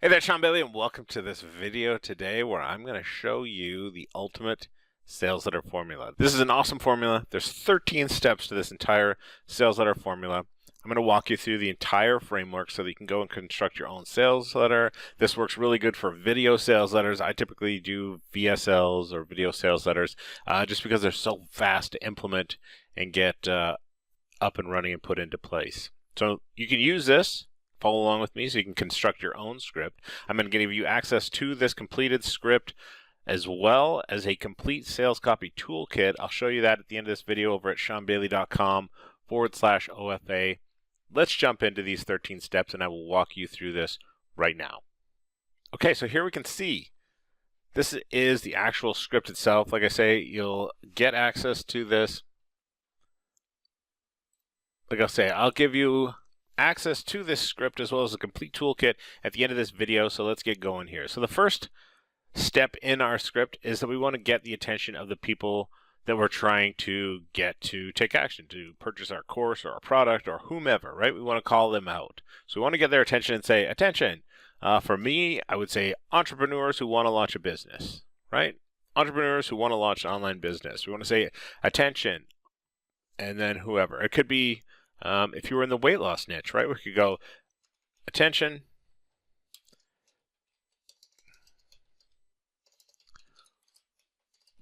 Hey there, Shawn Bayley, and welcome to this video today where I'm going to show you the ultimate sales letter formula. This is an awesome formula. There's 13 steps to this entire sales letter formula. I'm going to walk you through the entire framework so that you can go and construct your own sales letter. This works really good for video sales letters. I typically do VSLs or video sales letters just because they're so fast to implement and get up and running and put into place. So you can use this. Follow along with me so you can construct your own script. I'm going to give you access to this completed script as well as a complete sales copy toolkit. I'll show you that at the end of this video over at shawnbayley.com/OFA. Let's jump into these 13 steps and I will walk you through this right now. Okay, so here we can see this is the actual script itself. Like I say, you'll get access to this. Like I'll say, I'll give you access to this script as well as a complete toolkit at the end of this video, so let's get going here. So the first step in our script is that we want to get the attention of the people that we're trying to get to take action, to purchase our course or our product or whomever, right? We want to call them out. So we want to get their attention and say, attention. For me, I would say entrepreneurs who want to launch a business, right? Entrepreneurs who want to launch an online business. We want to say, attention, and then whoever. It could be if you were in the weight loss niche, right? We could go, attention,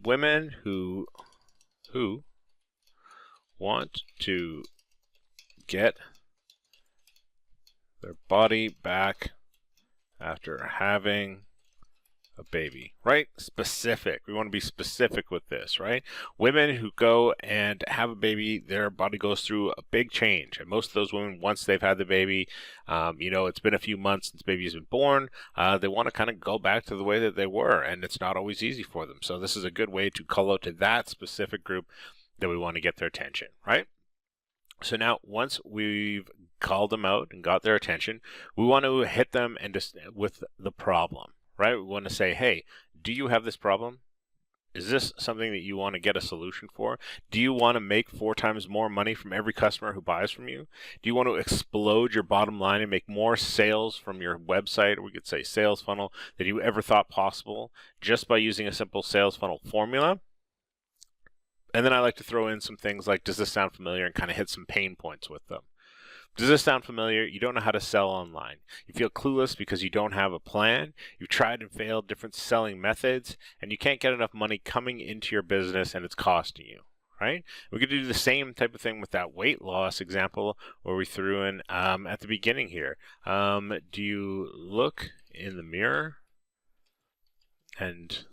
women who want to get their body back after having a baby, right? Specific. We want to be specific with this, right? Women who go and have a baby, their body goes through a big change. And most of those women, once they've had the baby, it's been a few months since baby's been born, they want to kind of go back to the way that they were, and it's not always easy for them. So this is a good way to call out to that specific group that we want to get their attention, right? So now, once we've called them out and got their attention, we want to hit them and just with the problem. Right? We want to say, hey, do you have this problem? Is this something that you want to get a solution for? Do you want to make 4 times more money from every customer who buys from you? Do you want to explode your bottom line and make more sales from your website, or we could say sales funnel, than you ever thought possible just by using a simple sales funnel formula? And then I like to throw in some things like, does this sound familiar, and kind of hit some pain points with them. Does this sound familiar? You don't know how to sell online. You feel clueless because you don't have a plan. You've tried and failed different selling methods, and you can't get enough money coming into your business, and it's costing you, right? We could do the same type of thing with that weight loss example where we threw in at the beginning here. Do you look in the mirror and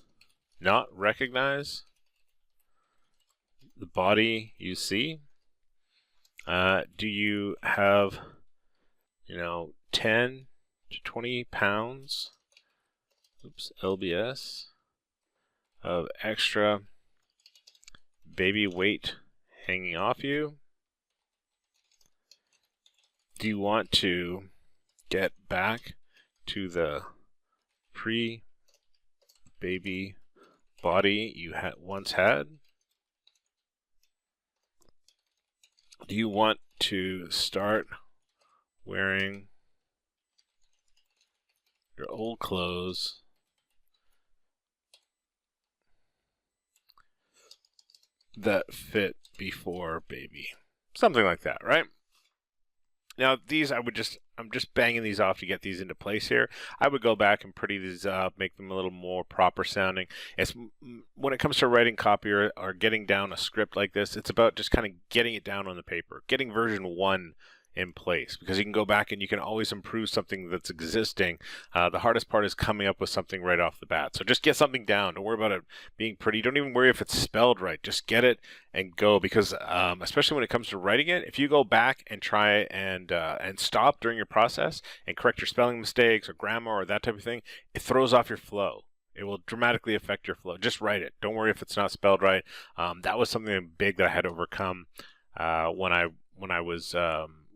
not recognize the body you see? Do you have, 10 to 20 pounds, LBS, of extra baby weight hanging off you? Do you want to get back to the pre-baby body you once had? Do you want to start wearing your old clothes that fit before baby? Something like that, right? Now these I'm just banging these off to get these into place here. I would go back and pretty these up, make them a little more proper sounding. It's when it comes to writing copy or getting down a script like this, it's about just kind of getting it down on the paper, getting version 1 in place, because you can go back and you can always improve something that's existing. The hardest part is coming up with something right off the bat. So just get something down. Don't worry about it being pretty. Don't even worry if it's spelled right. Just get it and go, because especially when it comes to writing it, if you go back and try and stop during your process and correct your spelling mistakes or grammar or that type of thing, it throws off your flow. It will dramatically affect your flow. Just write it. Don't worry if it's not spelled right. That was something big that I had to overcome when I was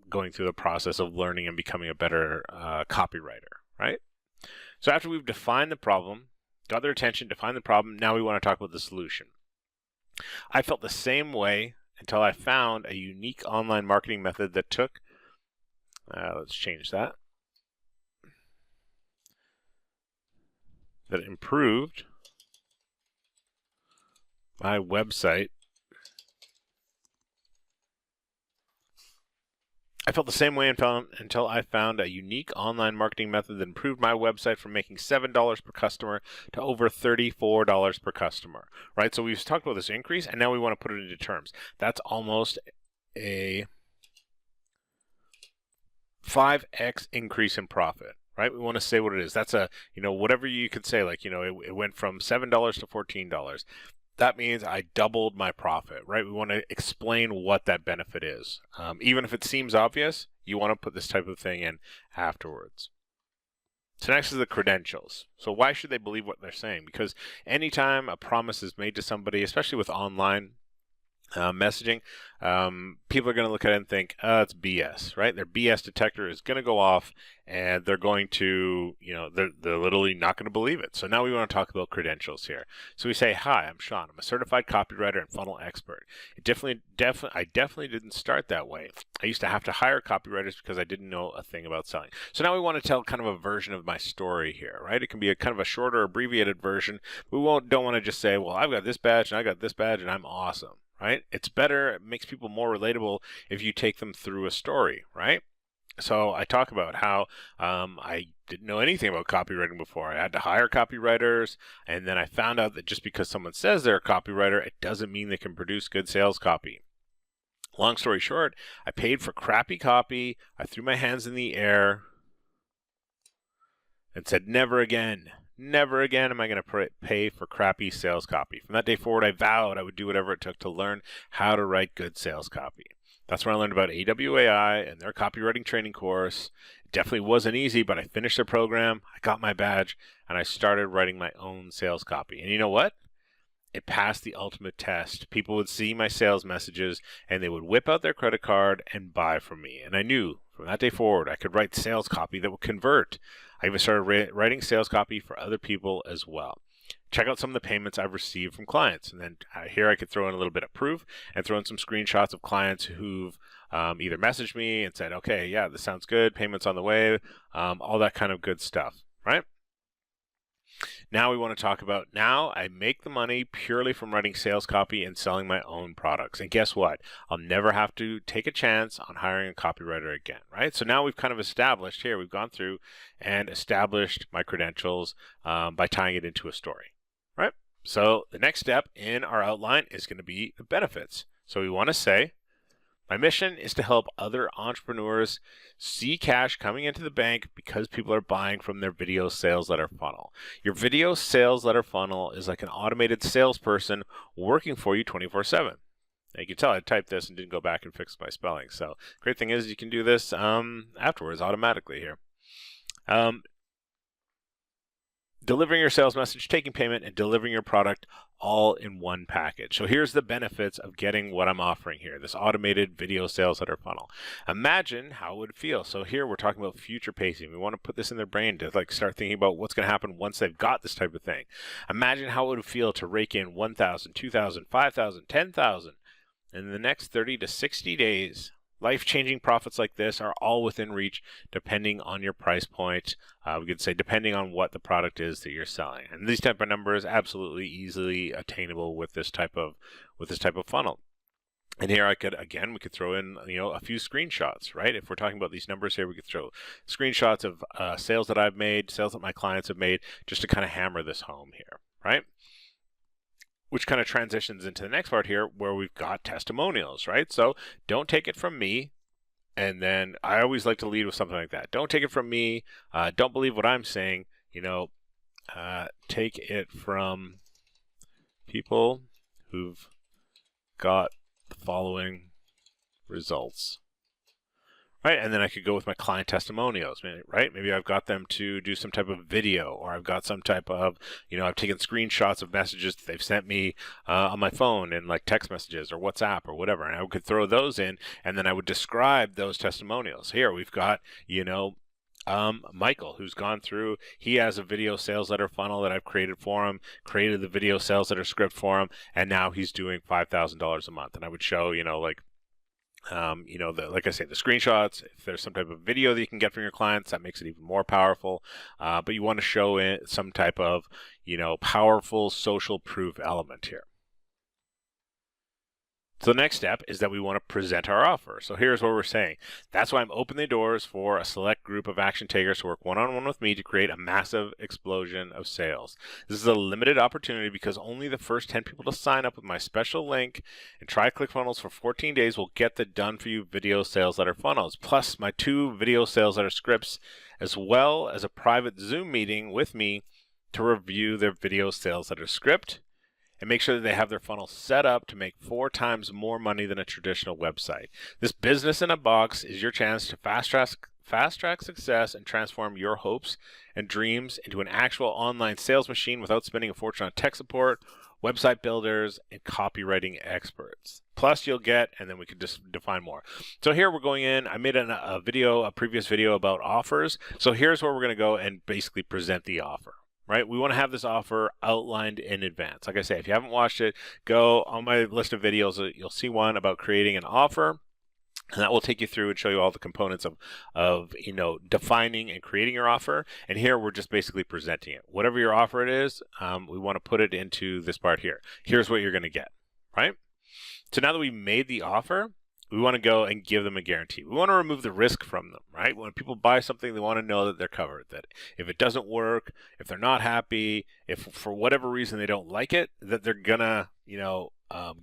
going through the process of learning and becoming a better copywriter, right? So after we've defined the problem, got their attention, defined the problem, now we want to talk about the solution. I felt the same way until I found a unique online marketing method that took, let's change that, that improved my website. I felt the same way until I found a unique online marketing method that improved my website from making $7 per customer to over $34 per customer, right? So we've talked about this increase, and now we want to put it into terms. That's almost a 5x increase in profit, right? We want to say what it is. That's a, whatever you could say, like, it went from $7 to $14. That means I doubled my profit, right? We want to explain what that benefit is. Even if it seems obvious, you want to put this type of thing in afterwards. So next is the credentials. So why should they believe what they're saying? Because anytime a promise is made to somebody, especially with online messaging, people are going to look at it and think, it's BS, right? Their BS detector is going to go off, and they're going to, they're literally not going to believe it. So now we want to talk about credentials here. So we say, hi, I'm Shawn. I'm a certified copywriter and funnel expert. I definitely didn't start that way. I used to have to hire copywriters because I didn't know a thing about selling. So now we want to tell kind of a version of my story here, right? It can be a kind of a shorter, abbreviated version. We don't want to just say, well, I've got this badge and I got this badge and I'm awesome. Right? It's better, it makes people more relatable if you take them through a story, right? So I talk about how I didn't know anything about copywriting before. I had to hire copywriters, and then I found out that just because someone says they're a copywriter, it doesn't mean they can produce good sales copy. Long story short, I paid for crappy copy, I threw my hands in the air, and said, never again. Never again am I going to pay for crappy sales copy. From that day forward, I vowed I would do whatever it took to learn how to write good sales copy. That's when I learned about AWAI and their copywriting training course. It definitely wasn't easy, but I finished the program, I got my badge, and I started writing my own sales copy. And you know what? It passed the ultimate test. People would see my sales messages, and they would whip out their credit card and buy from me. And I knew from that day forward, I could write sales copy that would convert. I even started writing sales copy for other people as well. Check out some of the payments I've received from clients. And then here I could throw in a little bit of proof and throw in some screenshots of clients who've either messaged me and said, okay, yeah, this sounds good, payments on the way, all that kind of good stuff, right? Now we want to talk about, now I make the money purely from writing sales copy and selling my own products. And guess what? I'll never have to take a chance on hiring a copywriter again, right? So now we've kind of established here, we've gone through and established my credentials by tying it into a story, right? So the next step in our outline is going to be the benefits. So we want to say, my mission is to help other entrepreneurs see cash coming into the bank because people are buying from their video sales letter funnel. Your video sales letter funnel is like an automated salesperson working for you 24/7. You can tell I typed this and didn't go back and fix my spelling. So great thing is you can do this afterwards automatically here. Delivering your sales message, taking payment, and delivering your product all in one package. So here's the benefits of getting what I'm offering here, this automated video sales letter funnel. Imagine how it would feel. So here we're talking about future pacing. We want to put this in their brain to like start thinking about what's going to happen once they've got this type of thing. Imagine how it would feel to rake in 1,000, 2,000, 5,000, 10,000 in the next 30 to 60 days. Life-changing profits like this are all within reach depending on your price point. We could say depending on what the product is that you're selling. And these type of numbers absolutely easily attainable with this type of funnel. And here we could throw in a few screenshots, right? If we're talking about these numbers here, we could throw screenshots of sales that I've made, sales that my clients have made, just to kind of hammer this home here, right? Which kind of transitions into the next part here where we've got testimonials, right? So don't take it from me. And then I always like to lead with something like that. Don't take it from me. Don't believe what I'm saying. Take it from people who've got the following results. Right, and then I could go with my client testimonials, right? Maybe I've got them to do some type of video, or I've got some type of, I've taken screenshots of messages that they've sent me on my phone and like text messages or WhatsApp or whatever, and I could throw those in, and then I would describe those testimonials. Here we've got, Michael, who's gone through, he has a video sales letter funnel that I've created for him, created the video sales letter script for him, and now he's doing $5,000 a month. And I would show, like I say, the screenshots. If there's some type of video that you can get from your clients, that makes it even more powerful. But you want to show it some type of, powerful social proof element here. So the next step is that we want to present our offer. So here's what we're saying. That's why I'm opening the doors for a select group of action takers to work one-on-one with me to create a massive explosion of sales. This is a limited opportunity because only the first 10 people to sign up with my special link and try ClickFunnels for 14 days will get the done-for-you video sales letter funnels, plus my 2 video sales letter scripts, as well as a private Zoom meeting with me to review their video sales letter script and make sure that they have their funnel set up to make 4 times more money than a traditional website. This business in a box is your chance to fast track success and transform your hopes and dreams into an actual online sales machine without spending a fortune on tech support, website builders, and copywriting experts. Plus you'll get, and then we could just define more. So here we're going in, I made a previous video about offers. So here's where we're going to go and basically present the offer. Right? We want to have this offer outlined in advance. Like I say, if you haven't watched it, go on my list of videos. You'll see one about creating an offer, and that will take you through and show you all the components of defining and creating your offer. And here we're just basically presenting it. Whatever your offer it is, we want to put it into this part here. Here's what you're going to get, right? So now that we made the offer, we want to go and give them a guarantee. We want to remove the risk from them, right? When people buy something, they want to know that they're covered, that if it doesn't work, if they're not happy, if for whatever reason they don't like it, that they're going to,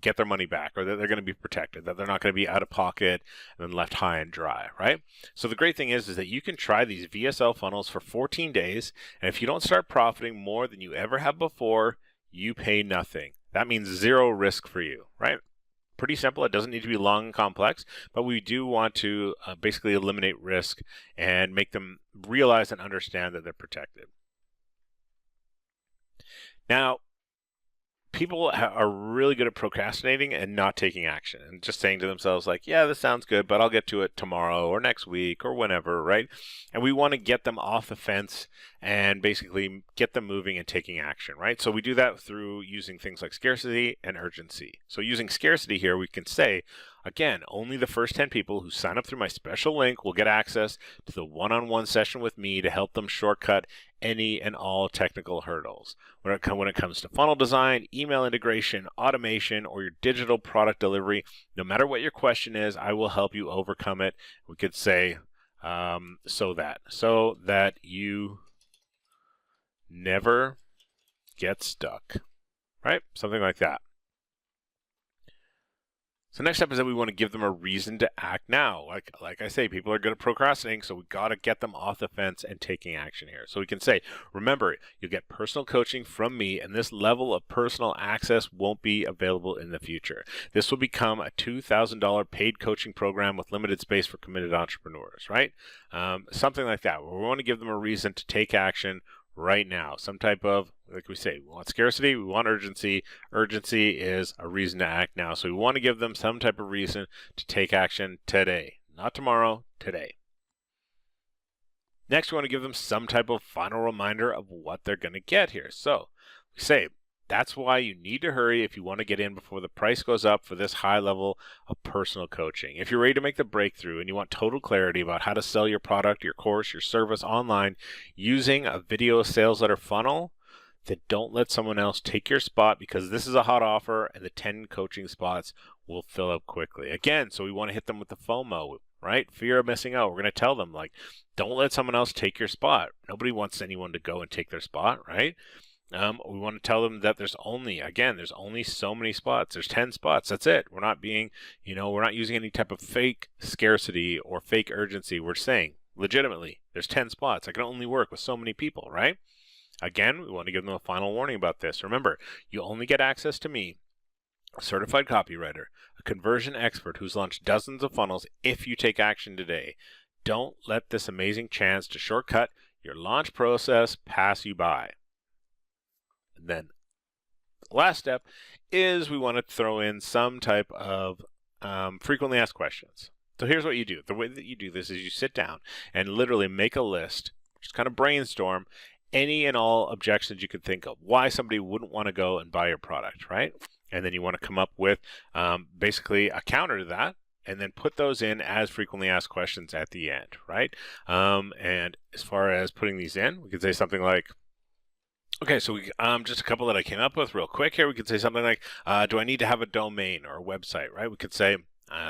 get their money back, or that they're going to be protected, that they're not going to be out of pocket and then left high and dry, right? So the great thing is that you can try these VSL funnels for 14 days, and if you don't start profiting more than you ever have before, you pay nothing. That means 0 risk for you, right? Pretty simple. It doesn't need to be long and complex, but we do want to basically eliminate risk and make them realize and understand that they're protected. Now, people are really good at procrastinating and not taking action and just saying to themselves like, yeah, this sounds good, but I'll get to it tomorrow or next week or whenever, right? And we want to get them off the fence and basically get them moving and taking action, right? So we do that through using things like scarcity and urgency. So using scarcity here, we can say, again, only the first 10 people who sign up through my special link will get access to the one-on-one session with me to help them shortcut any and all technical hurdles. When it comes to funnel design, email integration, automation, or your digital product delivery, no matter what your question is, I will help you overcome it. We could say, so that you never get stuck, right? Something like that. So next step is that we want to give them a reason to act now. Like I say, people are good at procrastinating, so we got to get them off the fence and taking action here. So we can say, remember, you'll get personal coaching from me, and this level of personal access won't be available in the future. This will become a $2,000 paid coaching program with limited space for committed entrepreneurs, right? Something like that, where we want to give them a reason to take action right now. Some type of, like we say, we want scarcity, we want urgency. Urgency is a reason to act now. So we want to give them some type of reason to take action today, not tomorrow, today. Next, we want to give them some type of final reminder of what they're going to get here. So we say, that's why you need to hurry if you want to get in before the price goes up for this high level of personal coaching. If you're ready to make the breakthrough and you want total clarity about how to sell your product, your course, your service online using a video sales letter funnel, then don't let someone else take your spot, because this is a hot offer and the 10 coaching spots will fill up quickly. Again, so we want to hit them with the FOMO, right? Fear of missing out. We're going to tell them, like, don't let someone else take your spot. Nobody wants anyone to go and take their spot, right? We want to tell them that there's only so many spots. There's 10 spots. That's it. We're not being, we're not using any type of fake scarcity or fake urgency. We're saying legitimately, there's 10 spots. I can only work with so many people, right? Again, we want to give them a final warning about this. Remember, you only get access to me, a certified copywriter, a conversion expert who's launched dozens of funnels, if you take action today. Don't let this amazing chance to shortcut your launch process pass you by. And then the last step is we want to throw in some type of frequently asked questions. So here's what you do. The way that you do this is you sit down and literally make a list, just kind of brainstorm any and all objections you could think of, why somebody wouldn't want to go and buy your product, right? And then you want to come up with basically a counter to that, and then put those in as frequently asked questions at the end, right? And as far as putting these in, we could say something like, okay, so just a couple that I came up with real quick here. We could say something like, do I need to have a domain or a website, right? We could say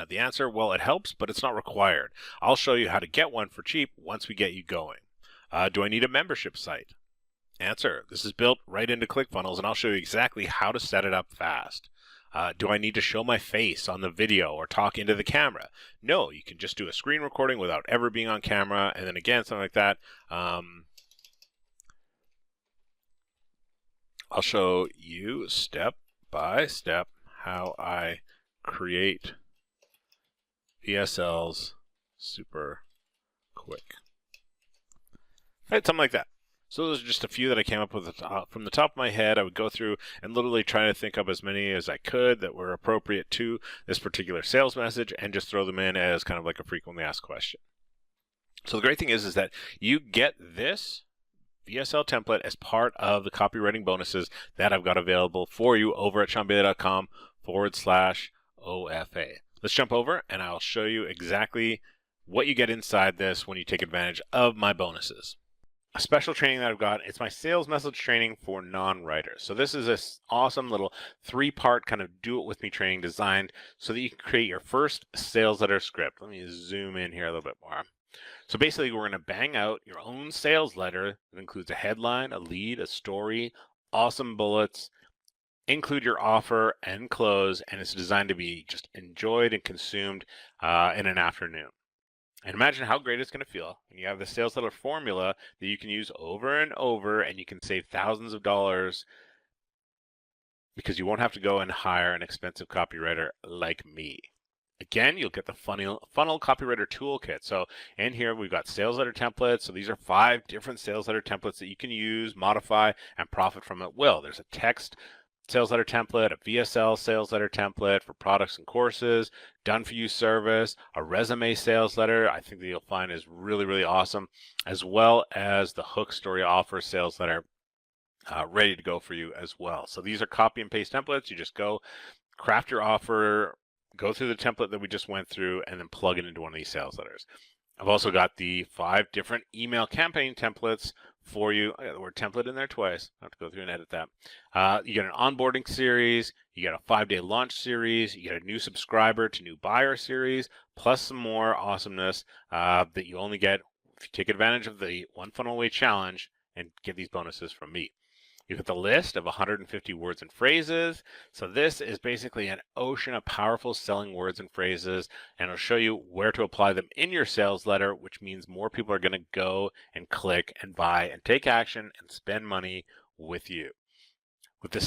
the answer, well, it helps, but it's not required. I'll show you how to get one for cheap once we get you going. Do I need a membership site? Answer, this is built right into ClickFunnels, and I'll show you exactly how to set it up fast. Do I need to show my face on the video or talk into the camera? No, you can just do a screen recording without ever being on camera, and then again, something like that. I'll show you step by step how I create VSLs super quick. Right, something like that. So those are just a few that I came up with from the top of my head. I would go through and literally try to think up as many as I could that were appropriate to this particular sales message and just throw them in as kind of like a frequently asked question. So the great thing is that you get this VSL template as part of the copywriting bonuses that I've got available for you over at ShawnBayley.com/OFA. Let's jump over and I'll show you exactly what you get inside this when you take advantage of my bonuses. A special training that I've got, it's my sales message training for non-writers. So this is this awesome little 3-part kind of do it with me training designed so that you can create your first sales letter script. Let me zoom in here a little bit more. So basically we're going to bang out your own sales letter that includes a headline, a lead, a story, awesome bullets, include your offer and close, and it's designed to be just enjoyed and consumed in an afternoon. And imagine how great it's going to feel when you have the sales letter formula that you can use over and over, and you can save thousands of dollars because you won't have to go and hire an expensive copywriter like me. Again, you'll get the funnel copywriter toolkit. So in here, we've got sales letter templates. So these are 5 different sales letter templates that you can use, modify, and profit from at will. There's a text sales letter template, a VSL sales letter template for products and courses, done for you service, a resume sales letter I think that you'll find is really, really awesome, as well as the hook story offer sales letter ready to go for you as well. So these are copy and paste templates. You just go craft your offer, go through the template that we just went through, and then plug it into one of these sales letters. I've also got the 5 different email campaign templates for you. I got the word template in there twice. I have to go through and edit that. You get an onboarding series. You get a 5-day launch series. You get a new subscriber to new buyer series, plus some more awesomeness that you only get if you take advantage of the One Funnel Away Challenge and get these bonuses from me. You get the list of 150 words and phrases. So this is basically an ocean of powerful selling words and phrases, and I'll show you where to apply them in your sales letter, which means more people are going to go and click and buy and take action and spend money with you. With the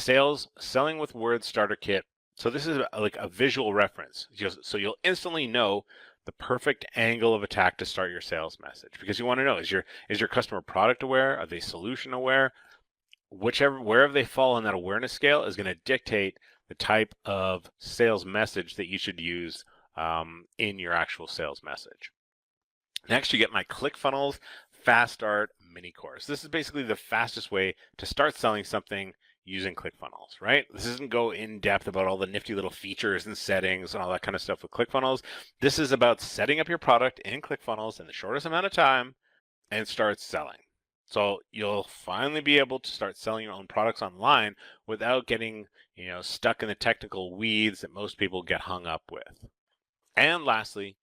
selling with words starter kit, so this is like a visual reference. So you'll instantly know the perfect angle of attack to start your sales message, because you want to know, is your customer product aware? Are they solution aware? Wherever they fall on that awareness scale is going to dictate the type of sales message that you should use in your actual sales message. Next, you get my ClickFunnels Fast Start mini course. This is basically the fastest way to start selling something using ClickFunnels, right? This isn't go in depth about all the nifty little features and settings and all that kind of stuff with ClickFunnels. This is about setting up your product in ClickFunnels in the shortest amount of time and start selling. So you'll finally be able to start selling your own products online without getting, stuck in the technical weeds that most people get hung up with. And lastly,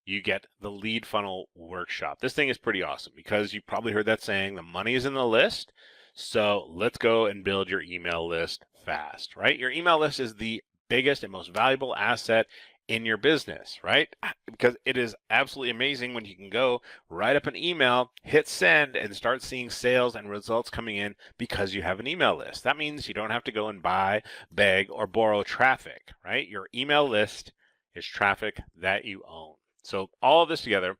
you get the lead funnel workshop. This thing is pretty awesome because you probably heard that saying, the money is in the list. So let's go and build your email list fast, right? Your email list is the biggest and most valuable asset in your business, right? Because it is absolutely amazing when you can go write up an email, hit send, and start seeing sales and results coming in because you have an email list. That means you don't have to go and buy, beg, or borrow traffic, right? Your email list is traffic that you own. So all of this together,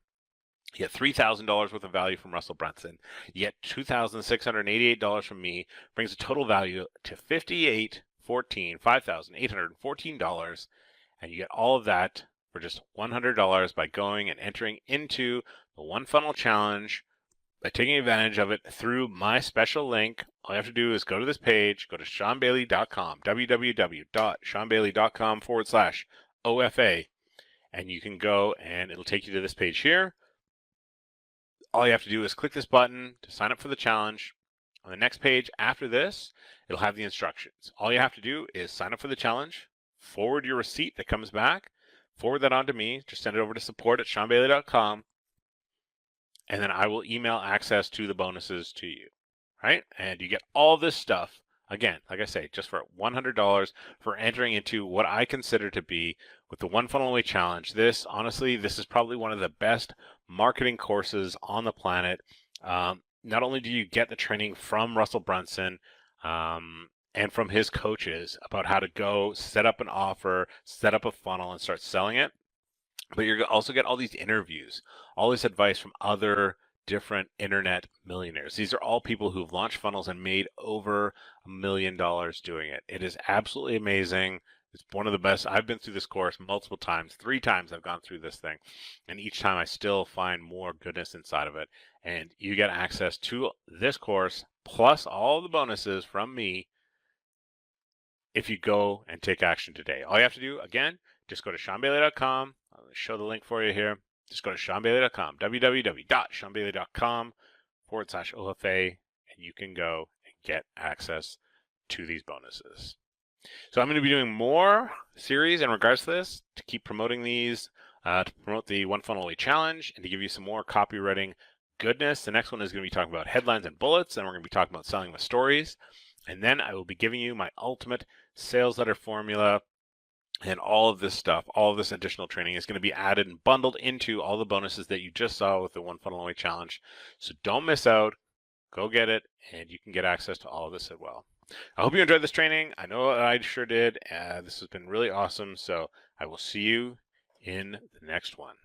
you get $3,000 worth of value from Russell Brunson. You get $2,688 from me, brings the total value to $5,814, and you get all of that for just $100 by going and entering into the One Funnel Challenge by taking advantage of it through my special link. All you have to do is go to this page, go to ShawnBayley.com, www.ShawnBayley.com/OFA, and you can go and it'll take you to this page here. All you have to do is click this button to sign up for the challenge. On the next page after this, it'll have the instructions. All you have to do is sign up for the challenge, forward your receipt that comes back, forward that on to me, just send it over to support@ShawnBayley.com, and then I will email access to the bonuses to you, right? And you get all this stuff, again, like I say, just for $100 for entering into what I consider to be, with the One Funnel Away Challenge. This, honestly, this is probably one of the best marketing courses on the planet. Not only do you get the training from Russell Brunson and from his coaches about how to go set up an offer, set up a funnel, and start selling it, but you're also get all these interviews, all this advice from other different internet millionaires. These are all people who've launched funnels and made over $1 million doing it. It is absolutely amazing. It's one of the best. I've been through this course multiple times. 3 times I've gone through this thing, and each time I still find more goodness inside of it. And you get access to this course plus all the bonuses from me if you go and take action today. All you have to do, again, just go to ShawnBayley.com. I'll show the link for you here. Just go to ShawnBayley.com, www.ShawnBayley.com/OFA, and you can go and get access to these bonuses. So I'm going to be doing more series in regards to this to keep promoting these, to promote the One Funnel Away Challenge, and to give you some more copywriting goodness. The next one is going to be talking about headlines and bullets, and we're going to be talking about selling with stories. And then I will be giving you my ultimate sales letter formula, and all of this stuff, all of this additional training is going to be added and bundled into all the bonuses that you just saw with the One Funnel Away Challenge. So don't miss out. Go get it, and you can get access to all of this as well. I hope you enjoyed this training. I know I sure did. This has been really awesome. So I will see you in the next one.